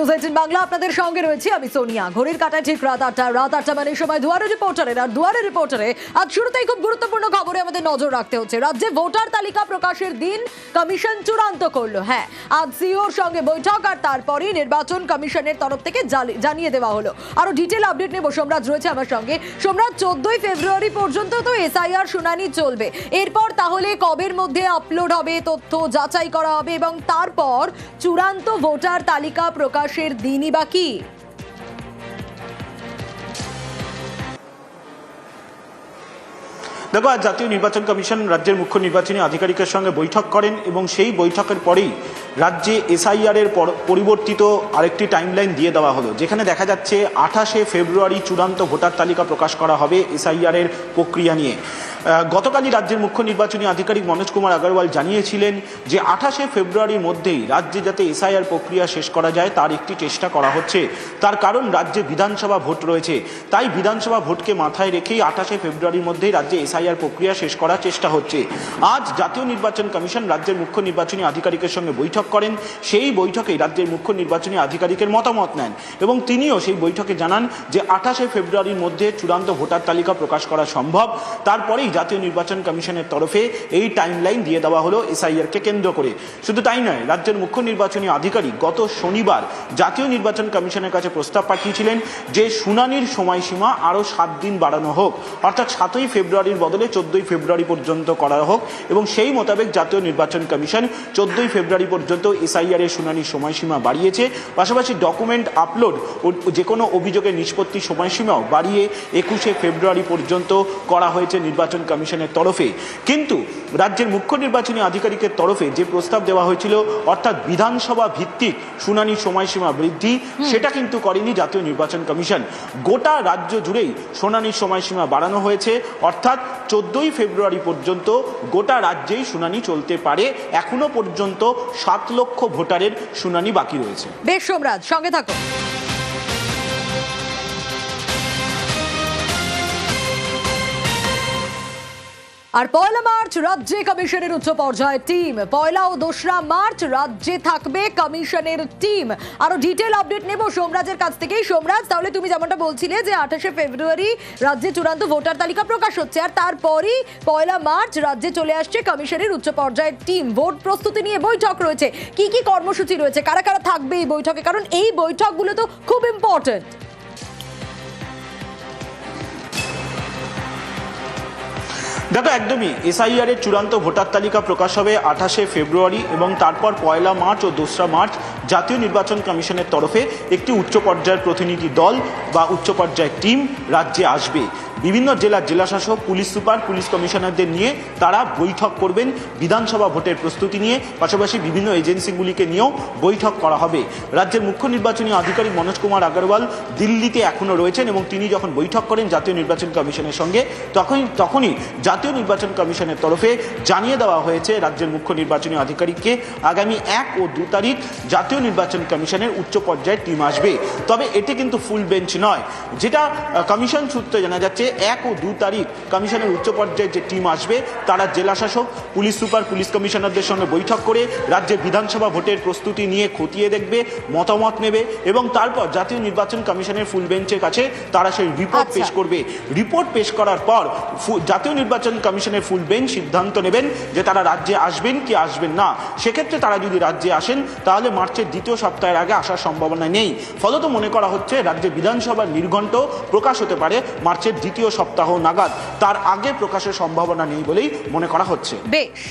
News 18 Bangla আপনাদের সঙ্গে রয়েছে আমি সোনিয়া। ঘড়ির কাঁটায় ঠিক রাত 8টা মানে সময় দুয়ারে রিপোর্টারের। আর দুয়ারে রিপোর্টারে আজ শুরুতেই খুব গুরুত্বপূর্ণ খবরে আমাদের নজর রাখতে হচ্ছে। রাজ্যে ভোটার তালিকা প্রকাশের দিন কমিশন চূড়ান্ত করলো। হ্যাঁ, আজ সিইওর সঙ্গে বৈঠক আর তারপরই নির্বাচন কমিশনের তরফ থেকে জানিয়ে দেওয়া হলো। আরো ডিটেল আপডেট নেব। সোমরাজ রয়েছে আমার সঙ্গে। সোমরাজ, 14ই ফেব্রুয়ারি পর্যন্ত তো এসআইআর শুনানি চলবে। এরপর তাহলে কবের মধ্যে আপলোড হবে, তথ্য যাচাই করা হবে এবং তারপর চূড়ান্ত ভোটার তালিকা প্রকাশের দিনই বাকি? দেখো, আজ জাতীয় নির্বাচন কমিশন রাজ্যের মুখ্য নির্বাচনী আধিকারিকের সঙ্গে বৈঠক করেন এবং সেই বৈঠকের পরেই রাজ্যে এসআইআর এর পরিবর্তিত আরেকটি টাইমলাইন দিয়ে দেওয়া হলো, যেখানে দেখা যাচ্ছে 28শে ফেব্রুয়ারি চূড়ান্ত ভোটার তালিকা প্রকাশ করা হবে এসআইআর এর প্রক্রিয়া নিয়ে। গতকালই রাজ্যের মুখ্য নির্বাচনী আধিকারিক মনোজ কুমার আগরওয়াল জানিয়েছিলেন যে 28শে ফেব্রুয়ারির মধ্যেই রাজ্যে যাতে এসআইআর প্রক্রিয়া শেষ করা যায় তার একটি চেষ্টা করা হচ্ছে। তার কারণ রাজ্যে বিধানসভা ভোট রয়েছে, তাই বিধানসভা ভোটকে মাথায় রেখেই 28শে ফেব্রুয়ারির মধ্যেই রাজ্যে এসআইআর প্রক্রিয়া শেষ করার চেষ্টা হচ্ছে। আজ জাতীয় নির্বাচন কমিশন রাজ্যের মুখ্য নির্বাচনী আধিকারিকের সঙ্গে বৈঠক করেন। সেই বৈঠকেই রাজ্যের মুখ্য নির্বাচনী আধিকারিকের মতামত নেন এবং তিনিও সেই বৈঠকে জানান যে 28শে ফেব্রুয়ারির মধ্যে চূড়ান্ত ভোটার তালিকা প্রকাশ করা সম্ভব। তারপরেই জাতীয় নির্বাচন কমিশনের তরফে এই টাইমলাইন দিয়ে দেওয়া হলো এসআইআরকে কেন্দ্র করে। শুধু তাই নয়, রাজ্যের মুখ্য নির্বাচনী আধিকারিক গত শনিবার জাতীয় নির্বাচন কমিশনের কাছে প্রস্তাব পাঠিয়েছিলেন যে শুনানির সময়সীমা আরও 7 দিন বাড়ানো হোক, অর্থাৎ 7ই ফেব্রুয়ারির বদলে 14ই ফেব্রুয়ারি পর্যন্ত করা হোক এবং সেই মোতাবেক জাতীয় নির্বাচন কমিশন 14ই ফেব্রুয়ারি পর্যন্ত এসআইআর এর শুনানির সময়সীমা বাড়িয়েছে। পাশাপাশি ডকুমেন্ট আপলোড ও যে কোনো অভিযোগের নিষ্পত্তির সময়সীমাও বাড়িয়ে 21শে ফেব্রুয়ারি পর্যন্ত করা হয়েছে নির্বাচন কমিশনের তরফে। কিন্তু রাজ্যের মুখ্য নির্বাচনী আধিকারিকের তরফে যে প্রস্তাব দেওয়া হয়েছিল, অর্থাৎ বিধানসভা ভিত্তিক শুনানির সময়সীমা বৃদ্ধি, সেটা কিন্তু করেনি জাতীয় নির্বাচন কমিশন। গোটা রাজ্য জুড়েই শুনানির সময়সীমা বাড়ানো হয়েছে, অর্থাৎ 14ই ফেব্রুয়ারি পর্যন্ত গোটা রাজ্যেই শুনানি চলতে পারে। এখনো পর্যন্ত 7 লক্ষ ভোটারের শুনানি বাকি রয়েছে। বেশ সোমরাজ, সঙ্গে থাকো। আর 1 মার্চ রাজ্যে কমিশনের উচ্চ পর্যায়ের টিম। 1 ও 2 মার্চ রাজ্যে থাকবে কমিশনের টিম। আরো ডিটেল আপডেট নেব সোমরাজের কাছ থেকে। সোমরাজ, তাহলে তুমি যেমনটা বলছিলে যে 28শে ফেব্রুয়ারি রাজ্যে চূড়ান্ত ভোটার তালিকা প্রকাশ হচ্ছে আর তারপরই 1 মার্চ রাজ্যে চলে আসছে কমিশনের উচ্চ পর্যায়ের টিম। ভোট প্রস্তুতি নিয়ে বৈঠক রয়েছে। কি কি কর্মসূচি রয়েছে, কারা কারা থাকবে এই বৈঠকে, কারণ এই বৈঠকগুলো তো খুব ইম্পর্টেন্ট। দেখো, একদমই এসআইআর এর চূড়ান্ত ভোটার তালিকা প্রকাশ হবে 28শে ফেব্রুয়ারি এবং তারপর 1 মার্চ ও 2 মার্চ জাতীয় নির্বাচন কমিশনের তরফে একটি উচ্চ পর্যায়ের প্রতিনিধি দল বা উচ্চ পর্যায়ের টিম রাজ্যে আসবে। বিভিন্ন জেলার জেলাশাসক, পুলিশ সুপার, পুলিশ কমিশনারদের নিয়ে তারা বৈঠক করবেন বিধানসভা ভোটের প্রস্তুতি নিয়ে। পাশাপাশি বিভিন্ন এজেন্সিগুলিকে নিয়েও বৈঠক করা হবে। রাজ্যের মুখ্য নির্বাচনী আধিকারিক মনোজ কুমার আগরওয়াল দিল্লিতে এখনও রয়েছেন এবং তিনি যখন বৈঠক করেন জাতীয় নির্বাচন কমিশনের সঙ্গে, তখনই জাতীয় নির্বাচন কমিশনের তরফে জানিয়ে দেওয়া হয়েছে রাজ্যের মুখ্য নির্বাচনী আধিকারিককে আগামী 1 ও 2 তারিখ জাতীয় নির্বাচন কমিশনের উচ্চ পর্যায়ের টিম আসবে। তবে এটি কিন্তু ফুল বেঞ্চ নয়। যেটা কমিশন সূত্রে জানা যাচ্ছে, 1 ও 2 তারিখ কমিশনের উচ্চ পর্যায়ের যে টিম আসবে তারা জেলাশাসক, পুলিশ সুপার, পুলিশ কমিশনারদের সঙ্গে বৈঠক করে রাজ্যের বিধানসভা ভোটের প্রস্তুতি নিয়ে খতিয়ে দেখবে, মতামত নেবে এবং তারপর জাতীয় নির্বাচন কমিশনের ফুল বেঞ্চের কাছে তারা সেই রিপোর্ট পেশ করবে। রিপোর্ট পেশ করার পর জাতীয় নির্বাচন কমিশনের ফুল বেঞ্চ সিদ্ধান্ত নেবেন যে তারা রাজ্যে আসবেন কি আসবেন না। সেক্ষেত্রে তারা যদি রাজ্যে আসেন তাহলে মার্চের 2য় সপ্তাহের আগে আসার সম্ভাবনা নেই। ফলত মনে করা হচ্ছে রাজ্যে বিধানসভার নির্ঘণ্ট প্রকাশ হতে পারে মার্চের 2য় সপ্তাহ নাগাদ। তার আগে প্রকাশের সম্ভাবনা নেই বলেই মনে করা হচ্ছে। বেশ,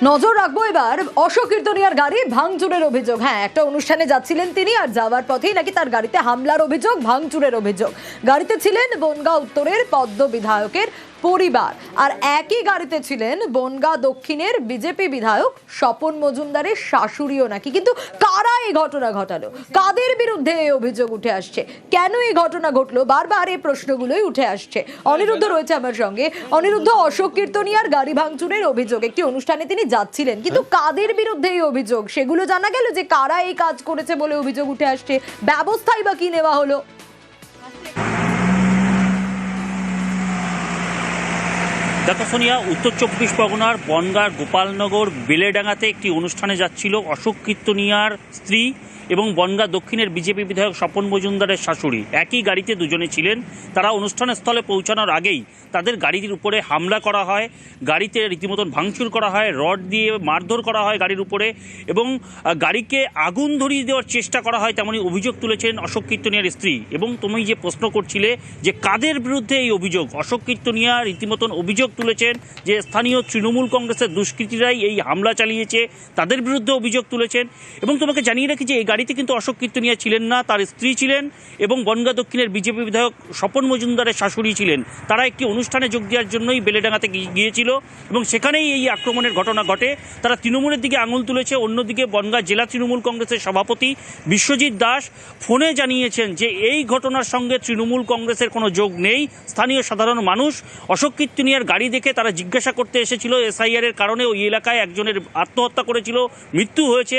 নজর রাখবো এবার অশোক কীর্তনিয়ার গাড়ি ভাঙচুরের অভিযোগ। হ্যাঁ, একটা অনুষ্ঠানে যাচ্ছিলেন তিনি আর যাওয়ার পথেই নাকি তার গাড়িতে হামলার অভিযোগ, ভাঙচুরের অভিযোগ। গাড়িতে ছিলেন বনগাঁ উত্তরের পদ্ম বিধায়কের পরিবার আর একই গাড়িতে ছিলেন বনগাঁ দক্ষিণের বিজেপি বিধায়ক স্বপন মজুমদারের শাশুড়িও নাকি। কিন্তু কারা এই ঘটনা ঘটালো, কাদের বিরুদ্ধে এই অভিযোগ উঠে আসছে, কেন এই ঘটনা ঘটলো, বারবার এই প্রশ্নগুলোই উঠে আসছে। অনিরুদ্ধ রয়েছে আমার সঙ্গে। অনিরুদ্ধ, অশোক কীর্তনিয়ার গাড়ি ভাঙচুরের অভিযোগ, একটি অনুষ্ঠানে তিনি যাচ্ছিলেন, কিন্তু কাদের বিরুদ্ধে এই অভিযোগ সেগুলো জানা গেল যে কারা এই কাজ করেছে বলে অভিযোগ উঠে আসছে, ব্যবস্থাই বা কি নেওয়া হলো? দেখো সোনিয়া, উত্তর 24 পরগনার বনগাঁর গোপালনগর বেলেডাঙ্গাতে একটি অনুষ্ঠানে যাচ্ছিল অশোক কীর্তনিয়ার স্ত্রী এবং বনগাঁ দক্ষিণের বিজেপি বিধায়ক স্বপন মজুমদারের শাশুড়ি। একই গাড়িতে দুজনে ছিলেন। তারা অনুষ্ঠানের স্থলে পৌঁছানোর আগেই তাদের গাড়ির উপরে হামলা করা হয়, গাড়িতে রীতিমতন ভাঙচুর করা হয়, রড দিয়ে মারধর করা হয় গাড়ির উপরে এবং গাড়িকে আগুন ধরিয়ে দেওয়ার চেষ্টা করা হয়, তেমনই অভিযোগ তুলেছেন অশোক কীর্তনিয়ার স্ত্রী। এবং তুমি যে প্রশ্ন করছিলে যে কাদের বিরুদ্ধে এই অভিযোগ, অশোক কীর্তনিয়া রীতিমতন অভিযোগ তুলেছেন যে স্থানীয় তৃণমূল কংগ্রেসের দুষ্কৃতীরাই এই হামলা চালিয়েছে, তাদের বিরুদ্ধে অভিযোগ তুলেছেন। এবং তোমাকে জানিয়ে রাখি যে এই গাড়িতে কিন্তু অশোক কীর্তনিয়া ছিলেন না, তার স্ত্রী ছিলেন এবং বনগাঁ দক্ষিণের বিজেপি বিধায়ক স্বপন মজুমদারের শাশুড়ি ছিলেন। তারা একটি অনুষ্ঠানে যোগ দেওয়ার জন্যই বেলেডাঙ্গাতে গিয়েছিল এবং সেখানেই এই আক্রমণের ঘটনা ঘটে। তারা তৃণমূলের দিকে আঙুল তুলেছে। অন্যদিকে বনগাঁ জেলা তৃণমূল কংগ্রেসের সভাপতি বিশ্বজিৎ দাস ফোনে জানিয়েছেন যে এই ঘটনার সঙ্গে তৃণমূল কংগ্রেসের কোনো যোগ নেই। স্থানীয় সাধারণ মানুষ অশোক কীর্তনিয়ার গাড়ি দেখে তারা জিজ্ঞাসা করতে এসেছিল এসআইআর এর কারণে ওই এলাকায় একজনের আত্মহত্যা করেছিল, মৃত্যু হয়েছে,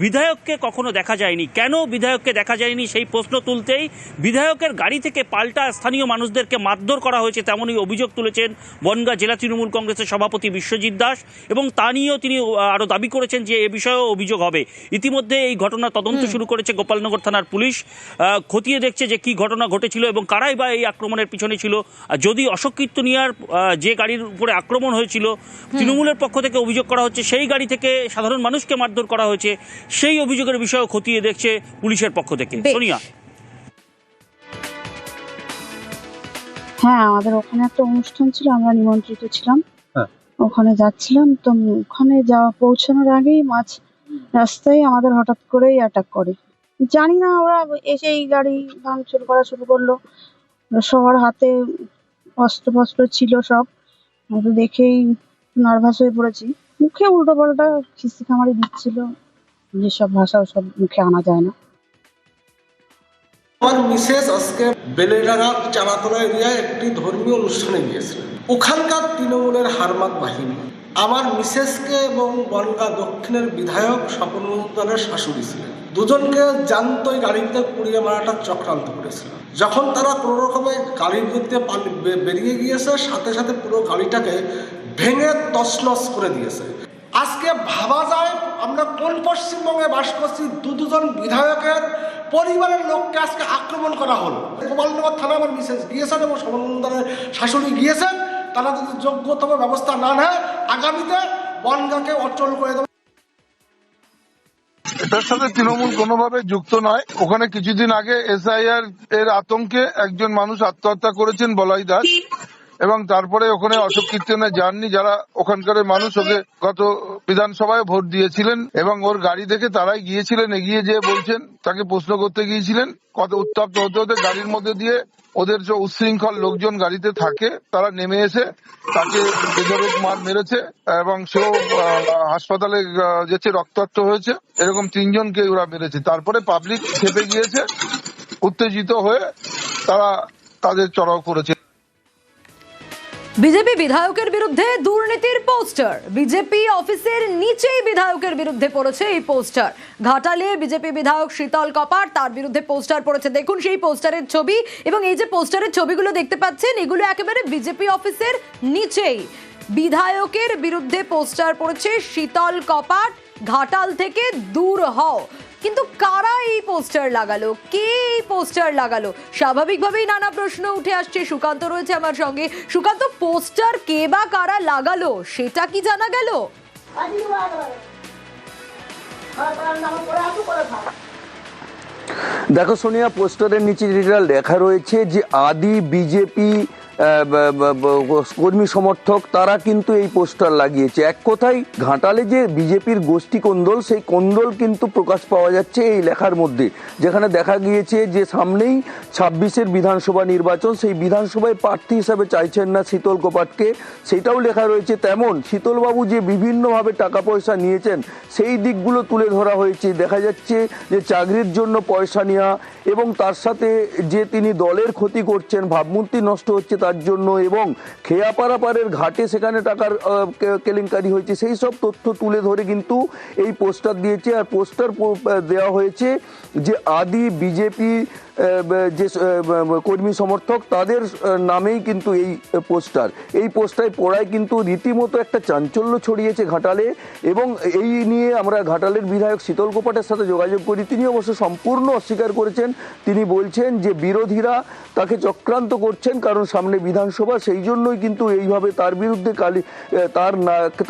বিধায়ককে কখনো দেখা যায়নি। কেন বিধায়ককে দেখা যায়নি সেই প্রশ্ন তুলতেই বিধায়কের গাড়ি থেকে পাল্টা স্থানীয় মানুষদেরকে মারধর করা হয়েছে, তেমনই অভিযোগ তুলেছেন বনগাঁ জেলা তৃণমূল কংগ্রেসের সভাপতি বিশ্বজিৎ দাস। এবং তা নিয়েও তিনি আরও দাবি করেছেন যে এ বিষয়েও অভিযোগ হবে। ইতিমধ্যে এই ঘটনা তদন্ত শুরু করেছে গোপালনগর থানার পুলিশ, খতিয়ে দেখছে যে কী ঘটনা ঘটেছিল এবং কারাই বা এই আক্রমণের পিছনে ছিল। যদি অশোক কীর্তনিয়ার যে গাড়ির উপরে আক্রমণ হয়েছিল তৃণমূলের পক্ষ থেকে অভিযোগ করা হচ্ছে সেই গাড়ি থেকে সাধারণ মানুষকে মারধর করা হয়েছে, সেই অভিযোগের বিষয়ে খতিয়ে দেখছে পুলিশের পক্ষ থেকে। সোনিয়া, হ্যাঁ, আমাদের ওখানে একটা অনুষ্ঠান ছিল, আমরা নিমন্ত্রিত ছিলাম। ওখানে যাচ্ছিলাম, তো ওখানে পৌঁছানোর আগেই মাঝ রাস্তায় আমাদের হঠাৎ করেই অ্যাটাক করে। জানি না, ওরা এসেই গাড়ি ভাঙচুর করা শুরু করলো। সবার হাতে অস্ত্র ফস্ত্র ছিল সব। আমি তো দেখেই নার্ভাস হয়ে পড়েছি। মুখে উল্টো পাল্টা খিস্তি খামারি দিচ্ছিল, যেসব ভাষা সব মুখে আনা যায় না। আমার মিসেস আজকে বেলেডাঙ্গা চালাতলা এরিয়ায় একটি ধর্মীয় অনুষ্ঠানে গিয়েছিলেন। ওখানকার তৃণমূলের হারমাত বাহিনী আমার মিসেসকে এবং বনগাঁ দক্ষিণের বিধায়ক স্বপন মজুমদারের শাশুড়ি ছিলেন, দুজনকে জানতোই গাড়িতে পুড়িয়ে মারাটার চক্রান্ত করেছিল। যখন তারা কোনো রকমে গাড়ির বিরুদ্ধে বেরিয়ে গিয়েছে, সাথে সাথে পুরো গাড়িটাকে ভেঙে তছনছ করে দিয়েছে। আজকে ভাবা যায় আমরা কোন পশ্চিমবঙ্গে বাস করছি, দুজন বিধায়কের পরিবারের লোককে আজকে আক্রমণ করা হলো। গোপালনগর থানা আমার মিসেস গিয়েছেন এবং স্বপন মজুমদারের শাশুড়ি গিয়েছেন। তারা যদি যোগ্যতম ব্যবস্থা না নেয় আগামীতে বনগাঁকে অচল করে দেবে। এটার সাথে তৃণমূল কোনোভাবে যুক্ত নয়। ওখানে কিছুদিন আগে এসআইআর এর আতঙ্কে একজন মানুষ আত্মহত্যা করেছেন, বলাই দাস, এবং তারপরে ওখানে অশোক কীর্তনিয়া যাননি। যারা ওখানকার মানুষ ওকে গত বিধানসভায় ভোট দিয়েছিলেন এবং ওর গাড়ি দেখে তারাই গিয়েছিলেন, এগিয়ে যেয়ে বলছেন, তাকে প্রশ্ন করতে গিয়েছিলেন। কত উত্তপ্ত হতে হতে গাড়ির মধ্যে দিয়ে ওদের যে উচ্ছৃঙ্খল লোকজন গাড়িতে থাকে তারা নেমে এসে তাকে বেধড়ক মার মেরেছে এবং সেও হাসপাতালে গেছে, রক্তাক্ত হয়েছে। এরকম 3 জনকে ওরা মেরেছে। তারপরে পাবলিক খেপে গিয়েছে, উত্তেজিত হয়ে তারা তাদের চড়াও করেছে। বিজেপি বিধায়কের বিরুদ্ধে দুর্নীতির পোস্টার, বিজেপি অফিসের নিচেই বিধায়কের বিরুদ্ধে পড়েছে এই পোস্টার। ঘাটালে বিজেপি বিধায়ক শীতল কপাট, তার বিরুদ্ধে পোস্টার পড়েছে। দেখুন সেই পোস্টারের ছবি, এবং এই যে পোস্টারের ছবিগুলো দেখতে পাচ্ছেন এগুলো একেবারে বিজেপি অফিসের নিচেই বিধায়কের বিরুদ্ধে পোস্টার পড়েছে। শীতল কপাট, ঘাটাল থেকে দূর হও। কিন্তু কারা এই পোস্টার লাগালো, কে এই পোস্টার লাগালো, স্বাভাবিকভাবেই নানা প্রশ্ন উঠে আসছে। সুকান্ত রয়েছে আমার সঙ্গে। সুকান্ত, পোস্টার কে বা কারা লাগালো সেটা কি জানা গেল? দেখো সোনিয়া, পোস্টারের নিচে যেটা লেখা রয়েছে যে আদি বিজেপি কর্মী সমর্থক তারা কিন্তু এই পোস্টার লাগিয়েছে। এক কথায় ঘাটালে যে বিজেপির গোষ্ঠী কোন্দল, সেই কোন্দল কিন্তু প্রকাশ পাওয়া যাচ্ছে এই লেখার মধ্যে। যেখানে দেখা গিয়েছে যে সামনেই 26-এর বিধানসভা নির্বাচন, সেই বিধানসভায় প্রার্থী হিসাবে চাইছেন না শীতল কপাটকে, সেটাও লেখা রয়েছে। তেমন শীতলবাবু যে বিভিন্নভাবে টাকা পয়সা নিয়েছেন সেই দিকগুলো তুলে ধরা হয়েছে। দেখা যাচ্ছে যে চাকরির জন্য পয়সা নেওয়া এবং তার সাথে যে তিনি দলের ক্ষতি করছেন, ভাবমূর্তি নষ্ট হচ্ছে তার জন্য, এবং খেয়াপাড়াপাড়ের ঘাটে সেখানে টাকার কেলেঙ্কারি হয়েছে, সেই সব তথ্য তুলে ধরে কিন্তু এই পোস্টার দিয়েছে। আর পোস্টার দেওয়া হয়েছে যে আদি বিজেপি যে কর্মী সমর্থক তাদের নামেই কিন্তু এই পোস্টার, এই পোস্টার পড়ায় কিন্তু রীতিমতো একটা চাঞ্চল্য ছড়িয়েছে ঘাটালে। এবং এই নিয়ে আমরা ঘাটালের বিধায়ক শীতল কোপাটের সাথে যোগাযোগ করি, তিনি অবশ্য সম্পূর্ণ অস্বীকার করেছেন। তিনি বলছেন যে বিরোধীরা তাকে চক্রান্ত করছেন, কারণ সামনে বিধানসভা, সেই জন্যই কিন্তু এইভাবে তার বিরুদ্ধে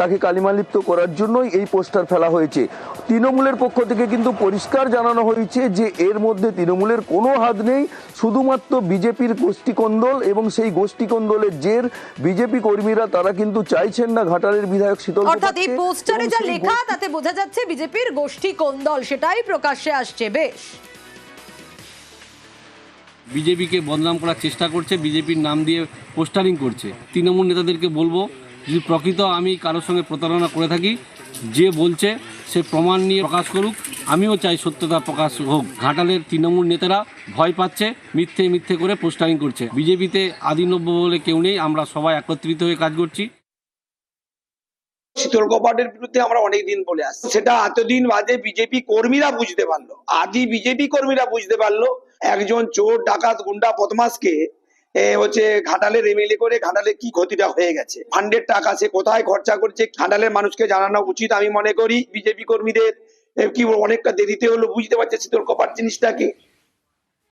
তাকে কালিমালিপ্ত করার জন্যই এই পোস্টার ফেলা হয়েছে। তৃণমূলের পক্ষ থেকে কিন্তু পরিষ্কার জানানো হয়েছে যে এর মধ্যে তৃণমূলের কোনো হাত নেই, শুধুমাত্র বিজেপির গোষ্ঠীকন্দল, এবং সেই গোষ্ঠীকন্দলের জের বিজেপি কর্মীরা তারা কিন্তু চাইছেন না ঘাটালের বিধায়ক শীতল অর্থাৎ এই কোপাটকে, পোস্টারে এবং যা সেই লেখা তাতে বোঝা যাচ্ছে বিজেপির গোষ্ঠী কোন্দল, সেটাই প্রকাশ্যে আসছে। বেশ, বিজেপিকে বদনাম করার চেষ্টা করছে, বিজেপির নাম দিয়ে পোস্টারিং করছে। তৃণমূল নেতাদেরকে বলবো, যদি প্রকৃত আমি কারোর সঙ্গে প্রতারণা করে থাকি, যে বলছে সে প্রমাণ নিয়ে প্রকাশ করুক। আমিও চাই সত্যতা প্রকাশ হোক। ঘাটালের তৃণমূল নেতারা ভয় পাচ্ছে, মিথ্যে করে পোস্টারিং করছে। বিজেপিতে আদিনব্য বলে কেউ নেই, আমরা সবাই একত্রিত হয়ে কাজ করছি। শীতল কোপাটের বিরুদ্ধে আমরা অনেকদিন বলে আসছি, সেটা এতদিন বাদে বিজেপি কর্মীরা বুঝতে পারলো, আদি বিজেপি কর্মীরা বুঝতে পারলো একজন চোর ডাকাত গুন্ডা বদমাসকে হচ্ছে ঘাটালের এমএলএ করে ঘাটালে কি ক্ষতিটা হয়ে গেছে, ফান্ডের টাকা সে কোথায় খরচা করছে ঘাটালের মানুষকে জানানো উচিত। আমি মনে করি বিজেপি কর্মীদের কি অনেকটা দেরিতে হলো বুঝতে পারছে শীতল কোপাট জিনিসটাকে।